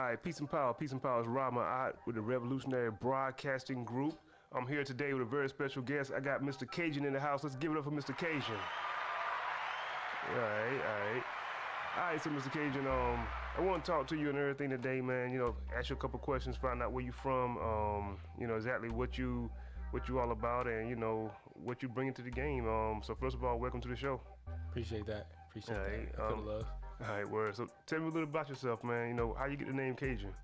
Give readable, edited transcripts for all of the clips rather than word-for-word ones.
Hi, peace and power. Peace and power. It's Rama Ott with the Revolutionary Broadcasting Group. I'm here today with a very special guest. I got Mr. Cajun in the house. Let's give it up for Mr. Cajun. All right, so Mr. Cajun, I want to talk to you and everything today, man. Ask you a couple questions, find out where you from, exactly what you all about, and what you bring into the game. So first of all, welcome to the show. Appreciate that. Appreciate All that. right, I feel the love. All right, word. So tell me a little about yourself, man. How you get the name Cajun?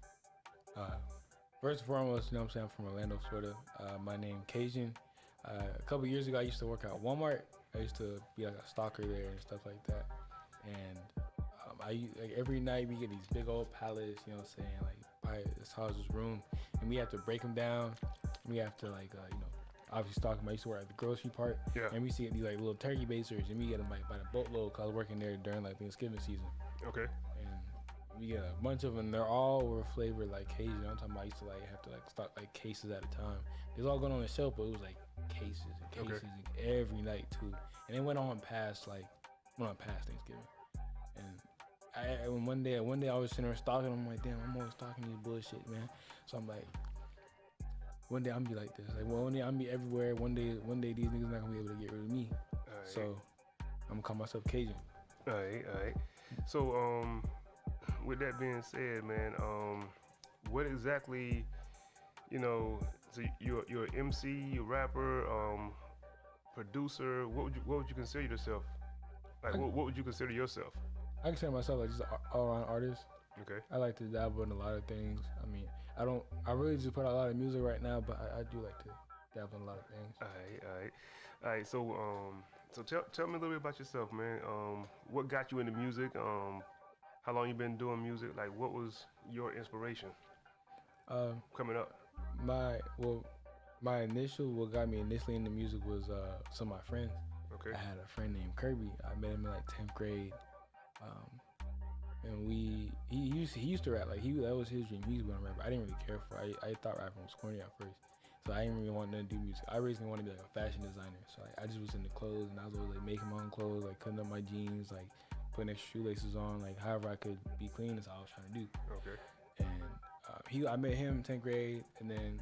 First and foremost, I'm saying I'm from Orlando, Florida. My name Cajun. A couple years ago, I used to work at Walmart. I used to be like a stalker there and stuff like that. And every night we get these big old pallets, like by this house's room, and we have to break them down. We have to obviously stock them. I used to work at the grocery part, and we see these like little turkey basers, and we get them like by the boatload because I was working there during like Thanksgiving season. Okay. And we get a bunch of them. They're all were flavored like Cajun. I'm talking about I used to have to stock like cases at a time. It was all going on the shelf, but it was like cases and cases and every night too. And it went on past Thanksgiving. And one day I was sitting there stocking. I'm like, damn, I'm always stocking these bullshit, man. So I'm like, one day I'm gonna be like this. Like, well, one day I'm gonna be everywhere. One day these niggas not gonna be able to get rid of me. Right. So I'm gonna call myself Cajun. All right. So, with that being said, man, what exactly, so you're an MC, you're a rapper, producer. What would you consider yourself? Like, what would you consider yourself? I consider myself like just an all-around artist. Okay. I like to dabble in a lot of things. I mean, I really just put out a lot of music right now, but I do like to dabble in a lot of things. All right. So tell me a little bit about yourself, man. What got you into music? How long you been doing music? Like, what was your inspiration coming up? What got me initially into music was some of my friends. Okay. I had a friend named Kirby. I met him in like 10th grade. And he used to rap. Like that was his dream. He was gonna rap. I didn't really care for it. I thought rapping was corny at first. So I didn't really want to do music. I originally wanted to be like a fashion designer. So I just was into clothes, and I was always like making my own clothes, like cutting up my jeans, like putting extra shoelaces on, like however I could be clean. That's all I was trying to do. Okay. And I met him in 10th grade, and then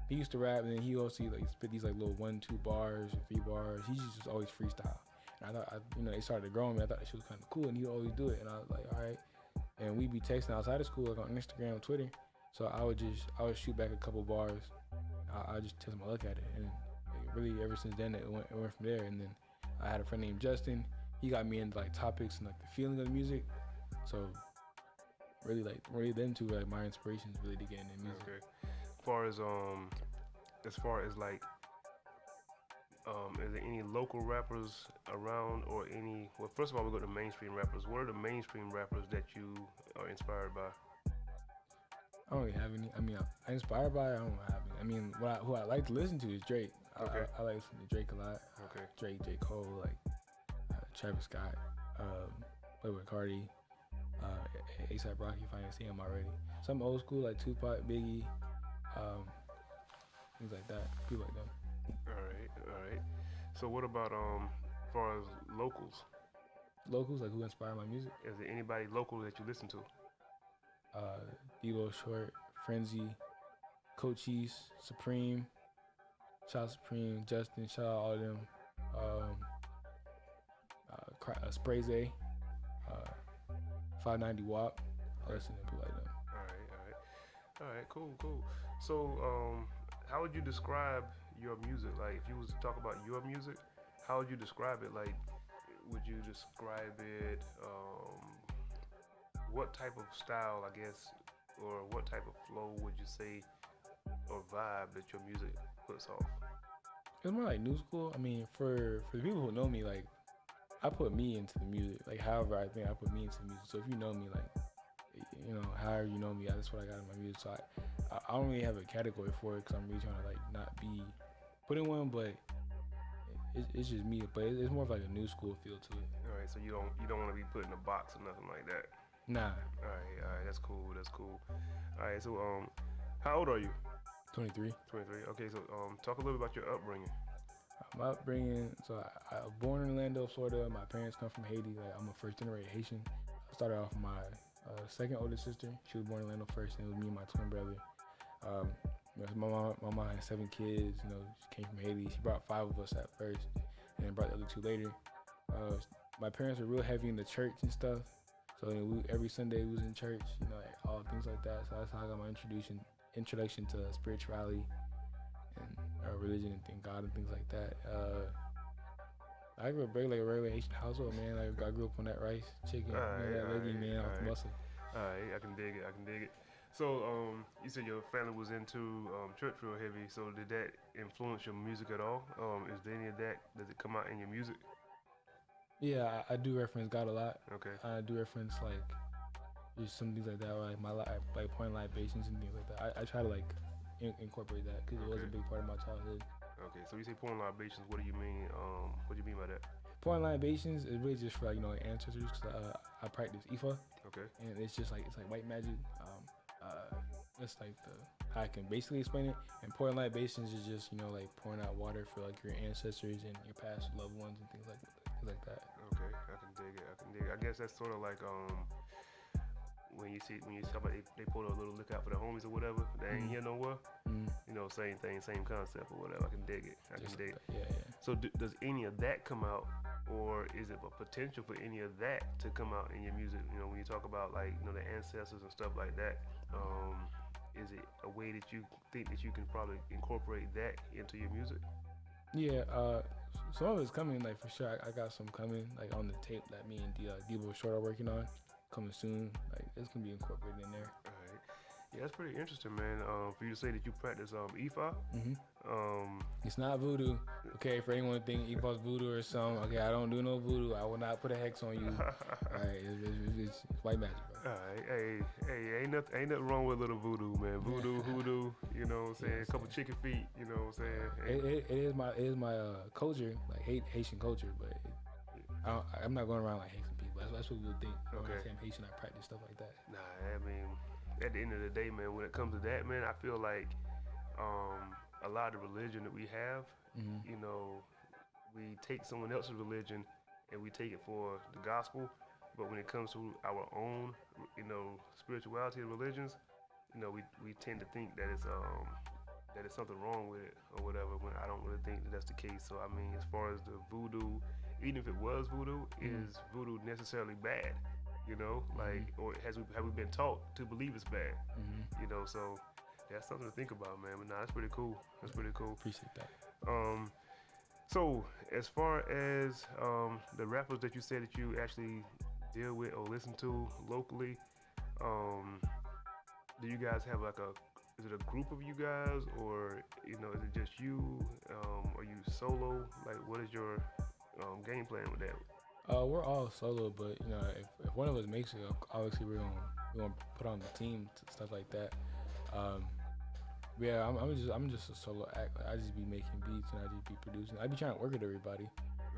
he used to rap, and then he also like spit these like little 1-2 bars or 3 bars. He just always freestyle. And I thought, they started growing me. I thought that shit was kind of cool, and he'd always do it. And I was like, all right. And we'd be texting outside of school, like on Instagram, Twitter. So I would shoot back a couple bars. I just test my luck at it, and really ever since then it went from there. And then I had a friend named Justin. He got me into like topics and like the feeling of the music. So really them two like my inspirations really to get into music. Okay. As far as like, is there any local rappers around or any? Well, first of all, we go to mainstream rappers. What are the mainstream rappers that you are inspired by? I don't really have any. I mean, I'm inspired by it. I don't have any. I mean, who I like to listen to is Drake. Okay. I like listening to Drake a lot. Okay. Drake, J. Cole, like Travis Scott, Playboy Cardi, A$AP Rocky, if I didn't see him already. Some old school like Tupac, Biggie, things like that. People like them. All right. So what about as far as locals? Locals, like who inspire my music? Is there anybody local that you listen to? Debo Short, Frenzy, Cochise, Supreme, shout out Supreme, Justin, shout out all of them. Spraze, 590 WAP. I listen to people like them. All right, cool. So how would you describe your music? Like, if you was to talk about your music, how would you describe it? Like, would you describe it, what type of style, I guess, or what type of flow would you say, or vibe that your music puts off? It's more like new school. I mean, for the people who know me, like, I put me into the music. Like, however I think I put me into the music. So if you know me, like, however you know me, that's what I got in my music. So I don't really have a category for it because I'm really trying to like not be put in one, but it's just me. But it's more of like a new school feel to it. All right, so you don't want to be put in a box or nothing like that. Nah. All right, that's cool. All right, so how old are you? 23. 23. Okay, so talk a little bit about your upbringing. My upbringing, so I was born in Orlando, Florida. My parents come from Haiti. Like, I'm a first generation Haitian. I started off my Second oldest sister. She was born in Orlando first, and it was me and my twin brother. Um, my mom had 7 kids. You know, she came from Haiti. She brought 5 of us at first, and then brought the other 2 later. My parents were real heavy in the church and stuff. So every Sunday we was in church, you know, like all things like that. So that's how I got my introduction to spirituality and religion and God and things like that. I grew up like a regular Asian household, man. Like I grew up on that rice, chicken, that leggy, man, off the muscle. Alright, I can dig it. I can dig it. So, you said your family was into church real heavy. So, did that influence your music at all? Is there any of that? Does it come out in your music? Yeah, I do reference God a lot. Okay. I do reference like just some things like that, like my life, like point libations and things like that. I try to like incorporate that because it was a big part of my childhood. Okay, so you say pouring libations. What do you mean? What do you mean by that? Pouring libations is really just for like ancestors. Cause I practice Ifa. Okay. And it's like white magic. That's like how I can basically explain it. And pouring libations is just like pouring out water for like your ancestors and your past loved ones and things like that. Okay, I can dig it. I guess that's sort of like when you talk about they pull a little lookout for the homies or whatever. They ain't here nowhere. Same thing, same concept or whatever. I can dig it. Yeah. So does any of that come out, or is it a potential for any of that to come out in your music? When you talk about like the ancestors and stuff like that, is it a way that you think that you can probably incorporate that into your music? Yeah, some of it's coming, like for sure. I got some coming, like on the tape that me and Debo Short are working on, coming soon. Like it's gonna be incorporated in there. All right. Yeah, that's pretty interesting, man. For you to say that you practice Ifa. It's not voodoo. Okay, for anyone thinking Ifa's voodoo or something. Okay, I don't do no voodoo. I will not put a hex on you. All right, it's white magic, bro. All right, hey, ain't nothing wrong with a little voodoo, man. Voodoo, hoodoo, you know what I'm saying? A couple chicken feet, you know what I'm saying? It is my culture, like Haitian culture, but I'm not going around like Haitian people. That's what people think. When I say I'm Haitian, I practice stuff like that. Nah, I mean, at the end of the day, man, when it comes to that, man, I feel like a lot of the religion that we have, we take someone else's religion and we take it for the gospel. But when it comes to our own, spirituality and religions, we tend to think that it's something wrong with it or whatever. When I don't really think that that's the case. So I mean, as far as the voodoo, even if it was voodoo, is voodoo necessarily bad? Like, or have we been taught to believe it's bad? So that's something to think about, man. But nah, that's pretty cool. Appreciate that. So as far as the rappers that you said that you actually deal with or listen to locally, do you guys have like is it a group of you guys, or is it just you? Are you solo? Like, what is your game plan with that? We're all solo, but if one of us makes it, obviously we're gonna put on the team, stuff like that. Yeah, I'm just a solo act. Like, I just be making beats and I just be producing. I be trying to work with everybody.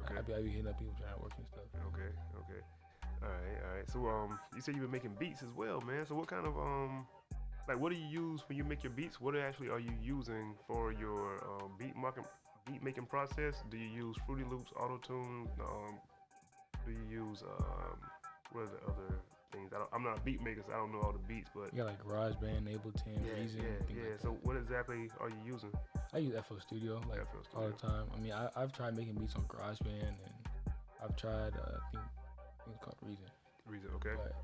Okay. I be hitting up people trying to work and stuff. Okay. All right. So you said you've been making beats as well, man. So what kind of like, what do you use when you make your beats? What actually are you using for your beat making process? Do you use Fruity Loops, Auto Tune? Do you use what are the other things? I'm not a beat maker, so I don't know all the beats, but you got like GarageBand, Ableton, Reason, things like So that. what exactly are you using? I use FL Studio all the time. I mean, I've tried making beats on GarageBand, and I've tried I think it's called Reason. Reason, okay. But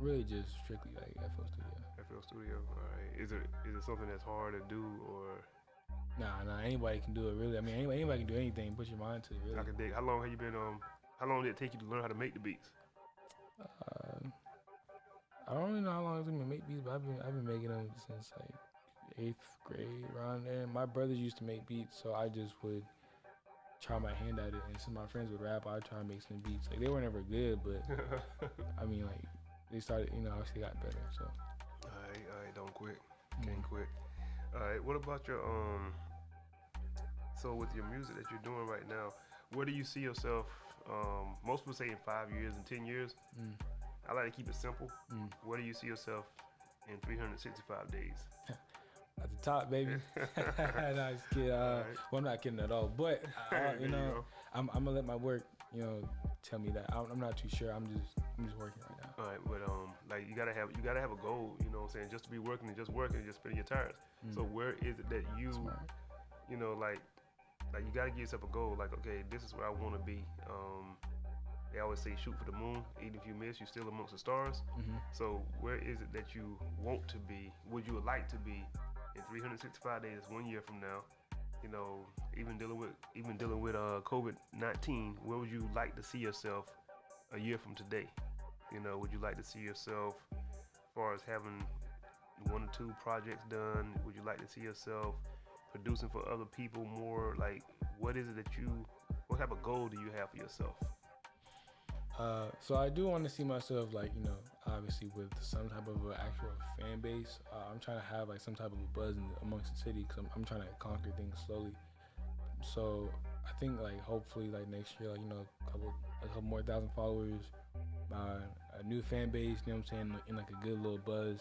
really just strictly like FL Studio. FL Studio, all right. Is it something that's hard to do, or? Nah, anybody can do it, really. I mean, anybody can do anything. Put your mind to it, really. I can dig. How long have you been How long did it take you to learn how to make the beats? I don't really know how long it's gonna make beats, but I've been making them since like 8th grade, around there. My brothers used to make beats, so I just would try my hand at it. And since my friends would rap, I'd try to make some beats. Like, they were never good, but I mean, like, they started, obviously got better. So. All right, don't quit. Can't quit. All right, what about your so with your music that you're doing right now, where do you see yourself? Most people say in 5 years and 10 years. I like to keep it simple. Where do you see yourself in 365 days? at the top, baby. Nah, just kidding. Alright. Well, I'm not kidding at all. But There you you know, go. I'm gonna let my work, tell me that. I'm not too sure. I'm just working right now. All right, but like you gotta have a goal. You know what I'm saying? Just to be working and just spinning your tires. So where is it that you, Smart. like you gotta give yourself a goal. Like, okay, this is where I want to be. They always say shoot for the moon. Even if you miss, you're still amongst the stars. So where is it that you want to be? Would you like to be in 365 days, 1 year from now? You know, even dealing with COVID-19, where would you like to see yourself a year from today? You know, would you like to see yourself as far as having 1 or 2 projects done? Would you like to see yourself producing for other people more? Like, what is it what type of goal do you have for yourself? So I do want to see myself like, obviously with some type of an actual fan base. I'm trying to have like some type of a buzz amongst the city because I'm trying to conquer things slowly. So I think like hopefully like next year, like, a couple more thousand followers, a new fan base, you know what I'm saying, in like a good little buzz.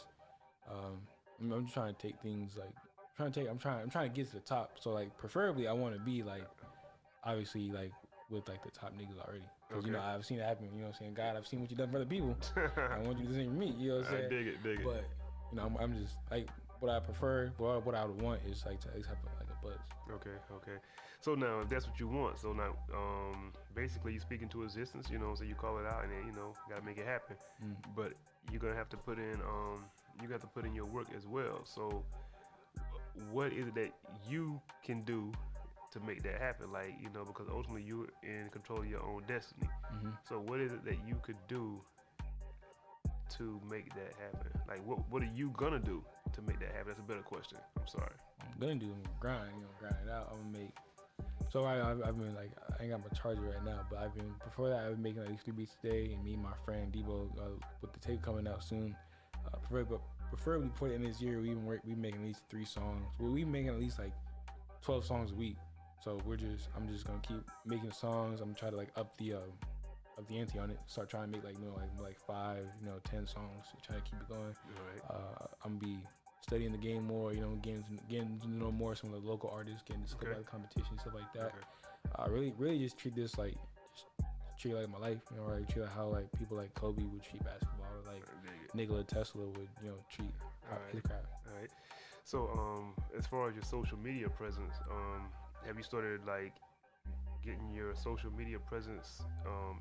I'm just trying to take things like I'm trying to get to the top. So like preferably I want to be like obviously like with like the top niggas already. Because Okay. I've seen it happen, you know what I'm saying? God, I've seen what you done for other people. I want you to do the same for me, you know what I'm saying? I dig it. But, I'm just like what I prefer, what I would want is like to at least have like a buzz. Okay. So now, if that's what you want, so now, basically, you speak into existence. You know, so you call it out, and then gotta make it happen. But you're gonna have to put in your work as well. So, what is it that you can do to make that happen? Like, because ultimately you're in control of your own destiny. So, what is it that you could do to make that happen? Like, what are you gonna do to make that happen? That's a better question. I'm sorry. I'm gonna do grind it out. I'm gonna make. So I've been like, I ain't got my charger right now, but before that, I've been making at least 3 beats a day, and me and my friend Debo, with the tape coming out soon, preferably before the end of this year, we making at least 3 songs. We making at least like 12 songs a week. So I'm just gonna keep making songs. I'm trying to like up the ante on it. Start trying to make like 5, 10 songs. Trying to keep it going. Right. I'm gonna be studying the game more. Getting to know more some of the local artists, getting to scope out the competition, stuff like that. Really just treat this like treat it like my life. Right? Treat it how like people like Kobe would treat basketball, or like Nikola Tesla would treat his craft. All right. So as far as your social media presence, have you started like getting your social media presence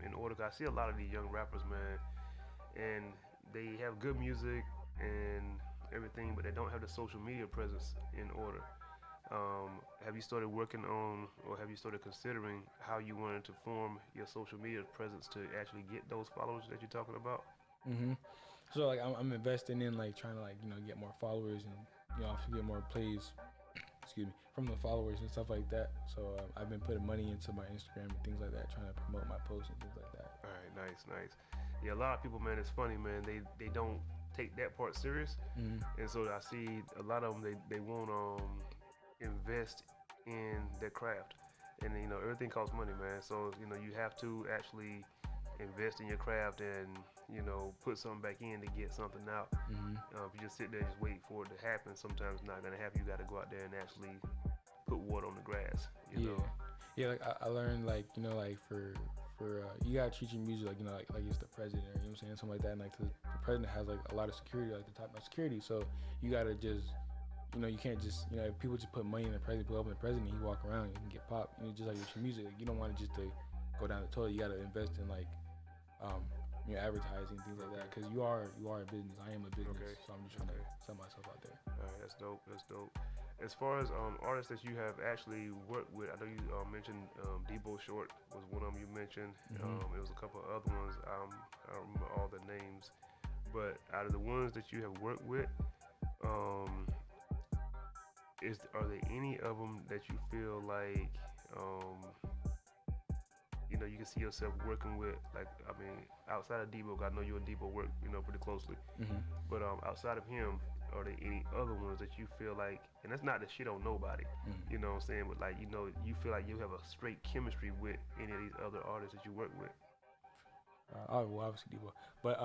in order? 'Cause I see a lot of these young rappers, man, and they have good music and everything, but they don't have the social media presence in order. Have you started working on, or have you started considering how you wanted to form your social media presence to actually get those followers that you're talking about? So like I'm investing in like trying to like get more followers and also get more plays. Excuse me, from the followers and stuff like that. So I've been putting money into my Instagram and things like that, trying to promote my posts and things like that. All right, nice. Yeah, a lot of people, man, it's funny, man. They don't take that part serious, and so I see a lot of them. They won't invest in their craft, and everything costs money, man. So you have to actually invest in your craft and put something back in to get something out. If you just sit there and just wait for it to happen, sometimes it's not gonna happen. You got to go out there and actually put water on the grass. You know? Like I learned like like for you gotta treat your music like like it's the president, or, what I'm saying, something like that. And like the president has like a lot of security, like the top notch security. So you gotta just you can't just if people just put money in the president, put up in the president, he walk around, you can get popped. Just like with your music, like, you don't want it just to go down the toilet. You gotta invest in like advertising, things like that, because you are a business. I am a business, so I'm just trying to sell myself out there. All right, that's dope. As far as artists that you have actually worked with, I know you mentioned Debo Short was one of them you mentioned. It was a couple of other ones. I don't remember all the names, but out of the ones that you have worked with, are there any of them that you feel like you can see yourself working with? Like, I mean, outside of Debo, I know you and Debo work pretty closely, but outside of him, are there any other ones that you feel like, and that's not that shit on nobody, you know what I'm saying, but like, you feel like you have a straight chemistry with any of these other artists that you work with? Well, obviously Debo, but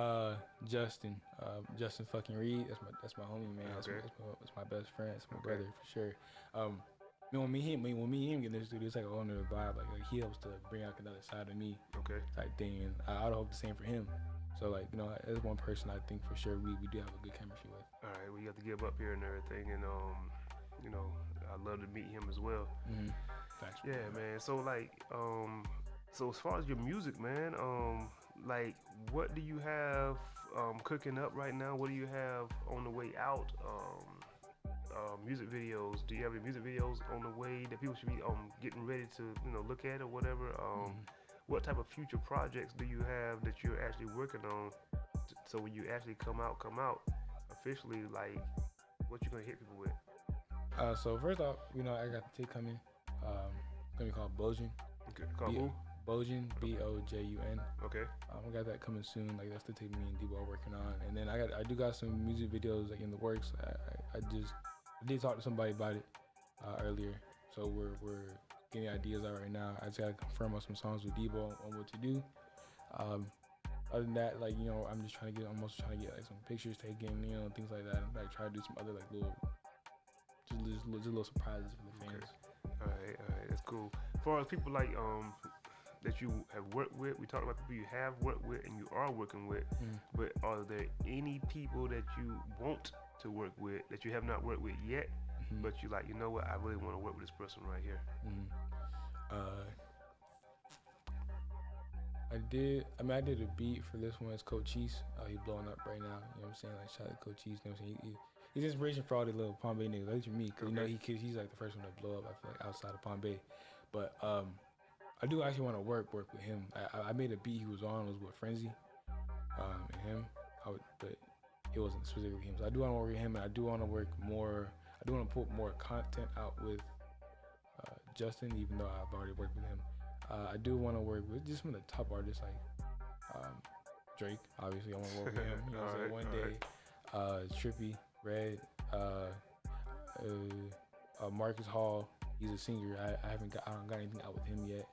Justin fucking Reed. That's my homie, man. Okay. That's my best friend. That's my Okay. brother for sure. When me and him get in the studio, it's like a whole nother vibe. Like he helps to bring out another side of me, Okay. type thing. And I would hope the same for him. So like as one person, I think for sure we do have a good chemistry with. All right. Well, you have to give up here and everything, and I'd love to meet him as well. Mm-hmm. Facts. Yeah, man. So like, so as far as your music, man, like, what do you have cooking up right now? What do you have on the way out? Music videos. Do you have any music videos on the way that people should be getting ready to look at or whatever? What type of future projects do you have that you're actually working on? So when you actually come out officially, like, what you gonna hit people with? So first off, I got the tape coming. It's gonna be called Bojun. Okay. Called who? Bojun, Bojun. Okay. I got that coming soon. Like that's the tape me and Debo are working on. And then I do got some music videos like in the works. I did talk to somebody about it earlier. So we're getting ideas out right now. I just gotta confirm on some songs with Debo on what to do. Other than that, like I'm just trying to get like some pictures taken, things like that. And like try to do some other like little surprises for the fans. Okay. All right, that's cool. As far as people like that you have worked with, we talked about people you have worked with and you are working with, but are there any people that you want to work with that you have not worked with yet, but you like, what, I really want to work with this person right here? I did a beat for this one. It's Coach Cheese. He's blowing up right now. You know what I'm saying? Like, shout out to Coach Cheese. You know what I'm saying? He's inspiration for all the little Palm Bay niggas. Like for me, because he's like the first one to blow up. I feel like outside of Palm Bay, but I do actually want to work with him. I made a beat he was on was with Frenzy, and him. But it wasn't specifically him. So I do want to work with him, and I do want to work more. I do want to put more content out with Justin, even though I've already worked with him. I do want to work with just some of the top artists like Drake. Obviously, I want to work with him. You know what I'm saying? One day, Trippy, Red, Marcus Hall. He's a singer. I don't got anything out with him yet.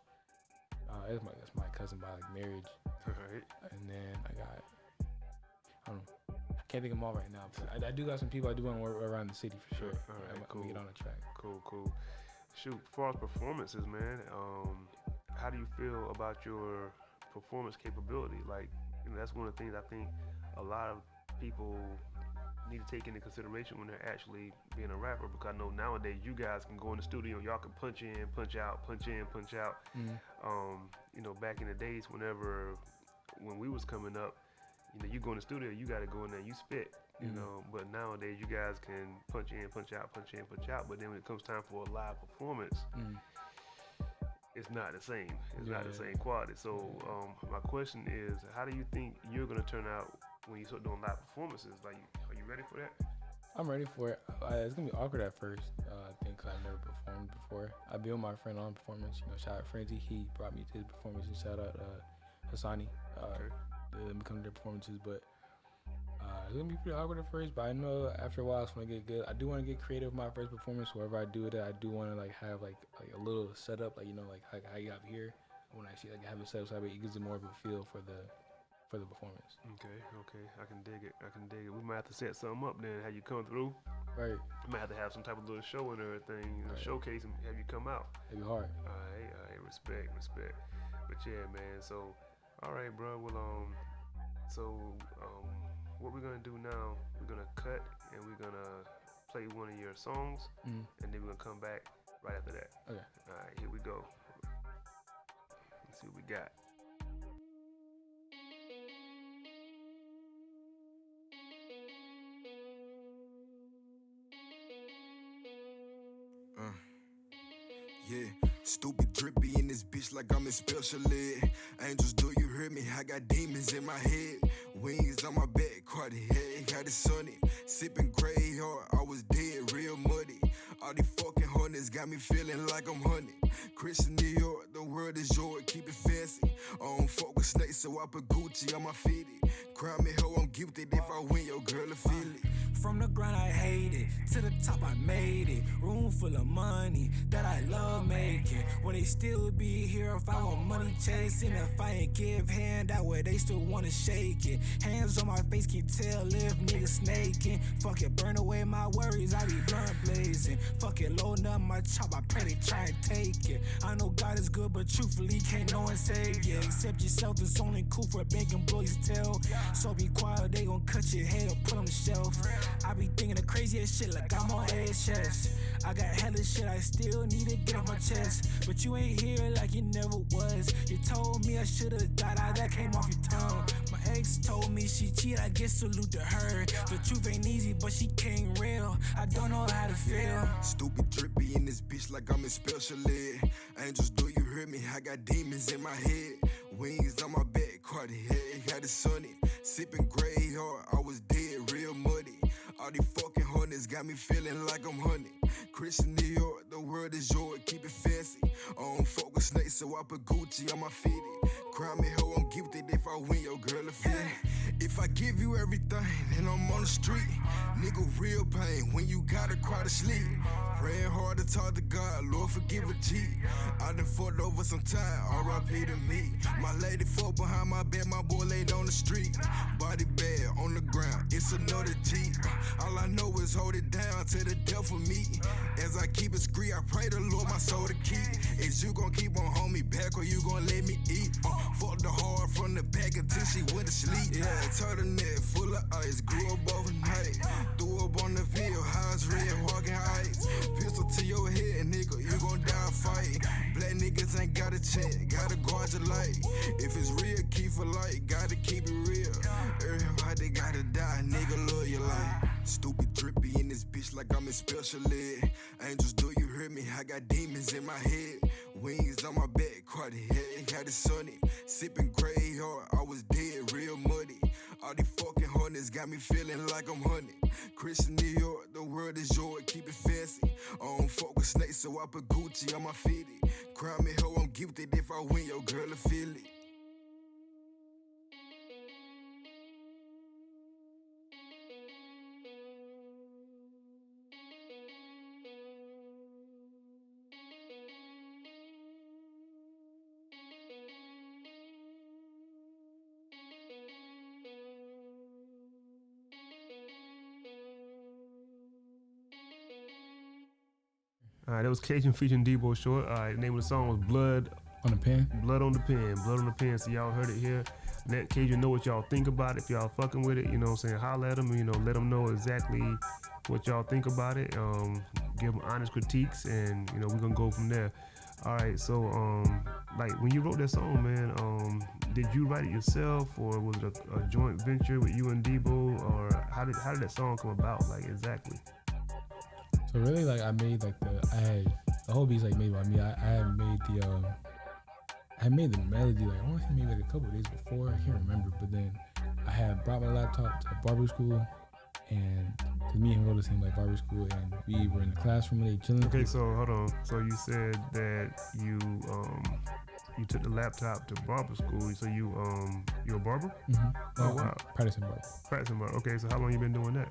That's my cousin by like marriage. All right. And then I don't know. I can't think of them all right now, but I do got some people I do want to work around the city for sure. All right, cool. I'm gonna get on the track. Cool. Shoot, as far as performances, man, how do you feel about your performance capability? Like, that's one of the things I think a lot of people need to take into consideration when they're actually being a rapper, because I know nowadays you guys can go in the studio and y'all can punch in, punch out, punch in, punch out. Back in the days when we was coming up, you go in the studio, you got to go in there, you spit, but nowadays you guys can punch in, punch out, punch in, punch out, but then when it comes time for a live performance, it's not the same. It's not the same quality. So my question is, how do you think you're going to turn out when you start doing live performances? Like, are you ready for that? I'm ready for it. It's going to be awkward at first, I think, because I've never performed before. I built my friend on performance. Shout out Frenzy. He brought me to his performance, and shout out Hassani. Becoming their performances, but it's gonna be pretty awkward at first. But I know after a while it's gonna get good. I do want to get creative with my first performance. Wherever I do it, I do want to like have like a little setup, like like how you have here. When I actually like have it set up, so it gives it more of a feel for the performance. Okay, I can dig it. We might have to set something up then. Have you come through? Right. We might have to have some type of little show and everything, right. Showcase and have you come out. It'd be hard. All right, respect. But yeah, man. So, all right, bro. Well, what we're gonna do now? We're gonna cut and we're gonna play one of your songs, and then we're gonna come back right after that. Okay. All right, here we go. Let's see what we got. Yeah, stupid drippy in this bitch like I'm in special ed. Angels, do you hear me? I got demons in my head. Wings on my back, Cartier, got it sunny. Sipping gray hard, I was dead, real muddy. All these fucking hornets got me feeling like I'm honey. Christian New York, the world is yours, keep it fancy. On don't fuck with snakes, so I put Gucci on my fitty. Crown me hoe, I'm gifted. If I win, your girl will feel it. From the ground I hate it, to the top I made it. Room full of money that I love making. Will they still be here if I want money chasing? If I ain't give hand that way, they still wanna shake it. Hands on my face, can tell if niggas snaking. Fuck it, burn away my worries, I be blunt blazing. Fuck it, loading up my chop, I pray they try and take it. I know God is good, but truthfully can't no one save you. Except yourself, it's only cool for a bank employee's tell. So be quiet, they gon' cut your head or put on the shelf. I be thinking the craziest shit like I'm on HS. I got hella shit I still need to get off my chest. But you ain't here like you never was. You told me I should've died, that came off your tongue. My ex told me she cheated, I guess salute to her. The truth ain't easy, but she came real. I don't know how to feel. Stupid drippy in this bitch like I'm in special ed. Angels, do you hear me? I got demons in my head. Wings on my back, Cartier, got it sunny. Sipping gray hard, I was dead, real muddy. All these fucking hornets got me feeling like I'm honey. Christian New York, the world is yours, keep it fancy. I don't fuck with snakes, so I put Gucci on my fitty. Crown me hoe, I'm gifted. If I win, your girl will feel it. If I give you everything, then I'm on the street. Nigga, real pain when you gotta cry to sleep. Praying hard to talk to God, Lord forgive a G. I done fought over some time, R.I.P. to me. My lady fought behind my bed, my boy laid on the street. Body bad on the ground, it's another G. All I know is hold it down to the death of me. As I keep it scree, I pray the Lord my soul to keep. Is you gon' keep on hold me back or you gon' let me eat? Fuck the hard from the back until she went to sleep. Yeah, turtleneck full of ice, grew up overnight. Threw up on the field, highs red, walking heights. Pistol to your head, nigga, you gon' die fight. Black niggas ain't got a chance, gotta guard your light. If it's real, keep for light, gotta keep it real. Everybody gotta die, nigga, love your life. Stupid drippy in this bitch like I'm in special ed. Angels, do you hear me? I got demons in my head. Wings on my back, Cartier, got it sunny. Sipping gray hard, I was dead, real muddy. All these fucking hornets got me feeling like I'm honey. Christian New York, the world is yours, keep it fancy. I don't fuck with snakes, so I put Gucci on my fitty. Crown me hoe, I'm gifted. If I win, your girl will feel it. All right, that was Cajun featuring Debo Short. All right, the name of the song was Blood On the pen. Blood on the Pen. Blood on the Pen. So y'all heard it here. Let Cajun know what y'all think about it. If y'all fucking with it, you know what I'm saying, holler at them, you know, let them know exactly what y'all think about it. Give them honest critiques, and, you know, we're going to go from there. All right, so, like, when you wrote that song, man, did you write it yourself, or was it a joint venture with you and Debo, or how did that song come about, like, exactly? So really, like, I made like the whole beat's like made by me. I had made the melody like I want to say maybe like a couple of days before. I can't remember, but then I had brought my laptop to barber school, and to me and him go to the same like barber school, and we were in the classroom and they chilling. Okay, so hold on. So you said that you took the laptop to barber school. So you're a barber? Mm-hmm. Oh wow. Practicing barber. Practicing barber. Okay, so how long you been doing that?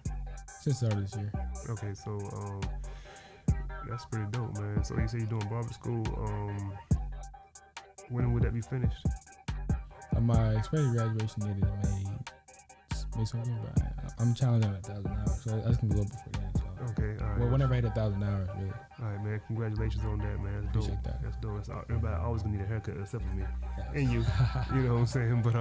Since the start of this year. Okay, so that's pretty dope, man. So you say you're doing barber school. When would that be finished? My expected graduation date is May something, but I'm challenging at 1,000 hours, so I just can go up before then. So. Okay, all right. Well, whenever I hit 1,000 hours, really. All right, man. Congratulations on that, man. That's dope. Appreciate that. That's dope. Everybody always gonna need a haircut except for me and you. You know what I'm saying? But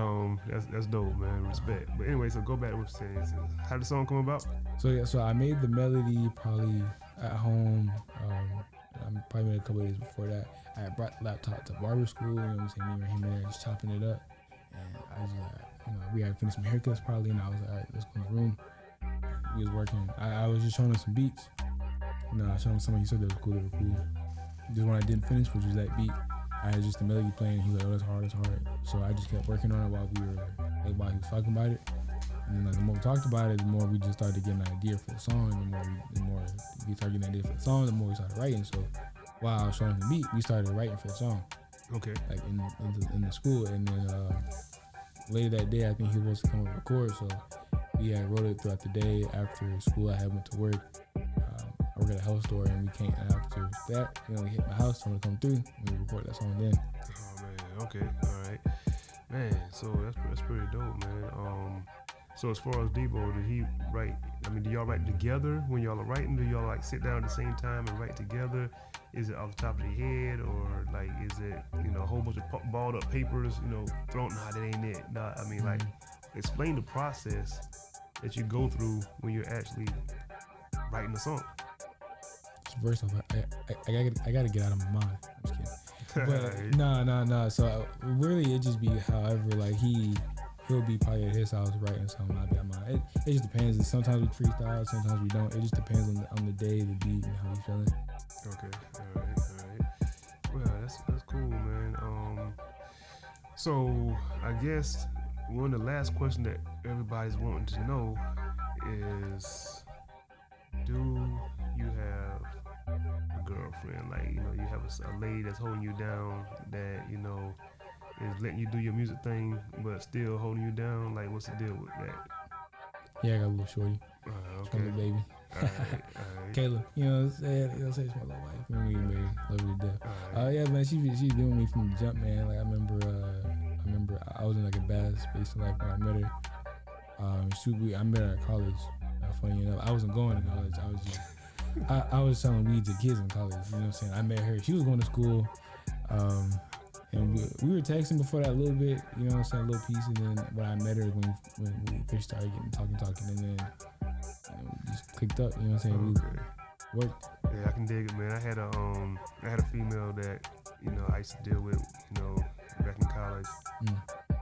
that's dope, man. Respect. But anyway, so go back to what you're saying. How did the song come about? So yeah, so I made the melody probably at home. I probably made a couple of days before that. I had brought the laptop to barber school. You know what I'm saying? Me and him in there just chopping it up, and I was like, you know, we had finished some haircuts probably, and I was like, all right, let's go in the room. We was working. I was just showing him some beats. You know, I showed him some. He said they were cool. Just one I didn't finish, which was that beat. I had just the melody playing. He was like, oh, that's hard. So I just kept working on it while he was talking about it. And then like the more we talked about it, the more we just started getting an idea for the song. The more we started getting an idea for the song, the more we started writing. So while I was showing the beat, we started writing for the song. Okay. like in the school, and then later that day, I think he was supposed to come and record. So we had wrote it throughout the day. After school, I had went to work. I work at a health store, and we came after that. You know, we hit my house, told him to come through. And we recorded that song then. Oh man. Okay. All right. Man. So that's pretty dope, man. So as far as Debo, did he write? I mean, do y'all write together when y'all are writing? Do y'all like sit down at the same time and write together? Is it off the top of your head, or like is it a whole bunch of balled up papers, thrown? Nah, that ain't it. Nah, I mean, like, explain the process that you go through when you're actually writing a song. First off, I gotta get out of my mind. I'm just kidding. But no. So really, it just be however, like he'll be probably at his house writing something. I'll be at mine. It just depends. And sometimes we freestyle, sometimes we don't. It just depends on the day, the beat, and how we feeling. Okay. All right. Well, that's cool, man. So I guess one of the last questions that everybody's wanting to know is, do you have a girlfriend? Like, you have a lady that's holding you down, that is letting you do your music thing, but still holding you down. Like, what's the deal with that? Yeah, I got a little shorty. Okay. From the baby. All right. Kayla, you know what I'm saying? It's my little wife. You know what I mean, baby? Love her to death. Yeah, man, she's doing me from the jump, man. Like, I remember I was in like a bad space in life when I met her. I met her at college. Funny enough, I wasn't going to college. I was just, I was selling weed to kids in college. You know what I'm saying? I met her. She was going to school. And we were texting before that a little bit, you know what I'm saying, a little piece, and then when I met her, when we first started getting talking, and then we just clicked up, you know what I'm saying, Okay. we worked. Yeah, I can dig it, man. I had a female that I used to deal with, back in college.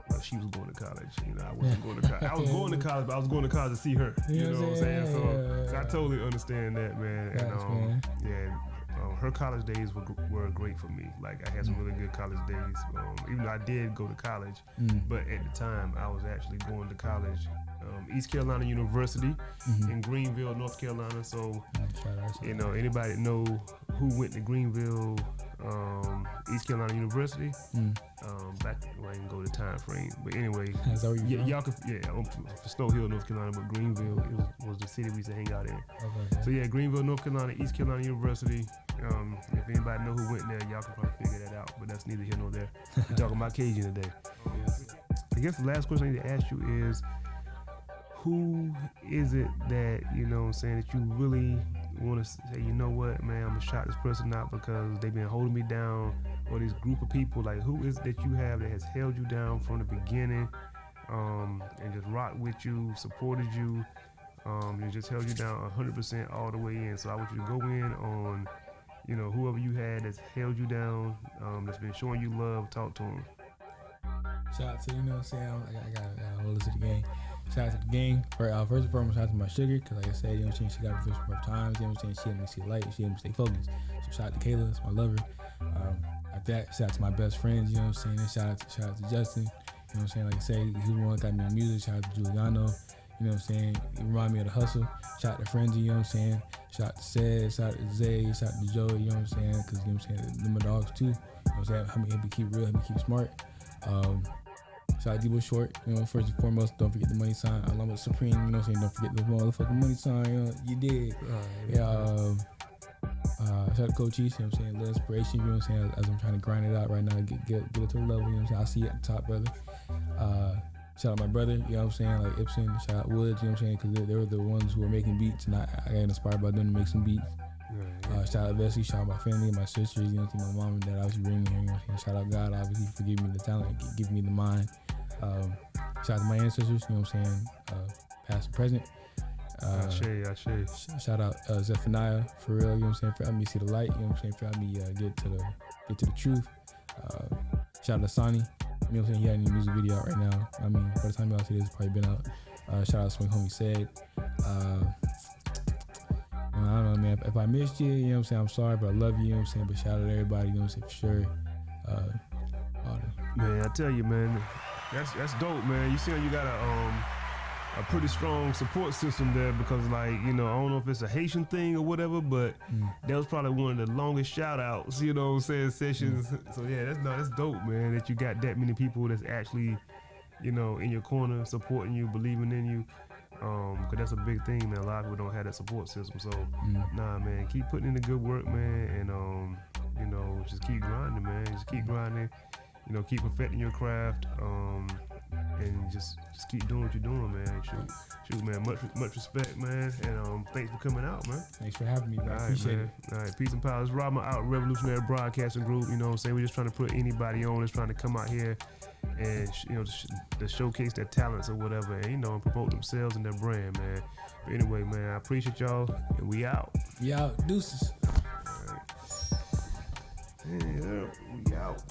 Well, she was going to college, I wasn't going to college. I was going to college, but I was going to college to see her. You know what I'm saying? So I totally understand that, man. And her college days were great for me. Like, I had some really good college days. Even though I did go to college, but at the time I was actually going to college, East Carolina University in Greenville, North Carolina. So, anybody that know who went to Greenville, East Carolina University, back when I didn't go to time frame. But anyway, y'all could, I'm from Snow Hill, North Carolina, but Greenville was the city we used to hang out in. Okay. So yeah, Greenville, North Carolina, East Carolina University. If anybody know who went there, y'all can probably figure that out. But that's neither here nor there. We're talking about Cajun today. I guess the last question I need to ask you is, who is it that, that you really want to say, you know what, man, I'm going to shout this person out because they've been holding me down, or this group of people, like, who is it that you have that has held you down from the beginning, and just rocked with you, supported you, and just held you down 100% all the way in? So I want you to go in on, whoever you had that's held you down, that's been showing you love, talk to them. Shout out to, I got to hold this to the gang. Shout out to the gang. First and foremost, shout out to my sugar, because like I said, she got me through some rough times. She helped me see light. She helped me stay focused. So shout out to Kayla, that's my lover. After that, shout out to my best friends, and shout out to Justin. Like I say, he was the one that got me in music. Shout out to Giuliano. He remind me of the hustle. Shout out to Frenzy, Shout out to Sed, shout out to Zay, shout out to Joey, because them my dogs too. Help me keep real, help me keep smart. Shout out to Debo Short, first and foremost, don't forget the money sign. Along with Supreme, don't forget the motherfucking money sign, you did. Shout out to Coach East, little inspiration, as I'm trying to grind it out right now, get it to the level, I see it at the top, brother. Shout out my brother, like Ipsen, shout out Woods, because they were the ones who were making beats, and I got inspired by them to make some beats. Shout out Bessie, shout out my family, my sisters, my mom and dad obviously bring me here, shout out God, obviously, for giving me the talent, giving me the mind. Shout out to my ancestors, past and present. Shout out Zephaniah, for real, for helping me see the light, for helping me get to the truth. Shout out to Sonny, he had a new music video out right now. By the time y'all see this, it's probably been out. Shout out to Swing Homie Said. I don't know, man. If I missed you, I'm sorry, but I love you, but shout out to everybody, for sure. Man, I tell you, man, that's dope, man. You see how you got a pretty strong support system there because, like, you know, I don't know if it's a Haitian thing or whatever, but that was probably one of the longest shout outs, you know what I'm saying, sessions. So yeah, that's dope, man, that you got that many people that's actually, you know, in your corner, supporting you, believing in you. Cause that's a big thing, man. A lot of people don't have that support system. So nah, man, keep putting in the good work, man, and you know, just keep grinding, man. Just keep grinding. You know, keep perfecting your craft. And just keep doing what you're doing, man. Shoot, man. Much respect, man. And thanks for coming out, man. Thanks for having me, man. All right, Appreciate man. it. All right, peace and power. It's Robin out, Revolutionary Broadcasting Group. You know what I'm saying? We're just trying to put anybody on that's trying to come out here and you know to showcase their talents or whatever, and you know, and promote themselves and their brand, man. But anyway, man, I appreciate y'all, and we out. We out. Deuces. All right. Yeah, we out.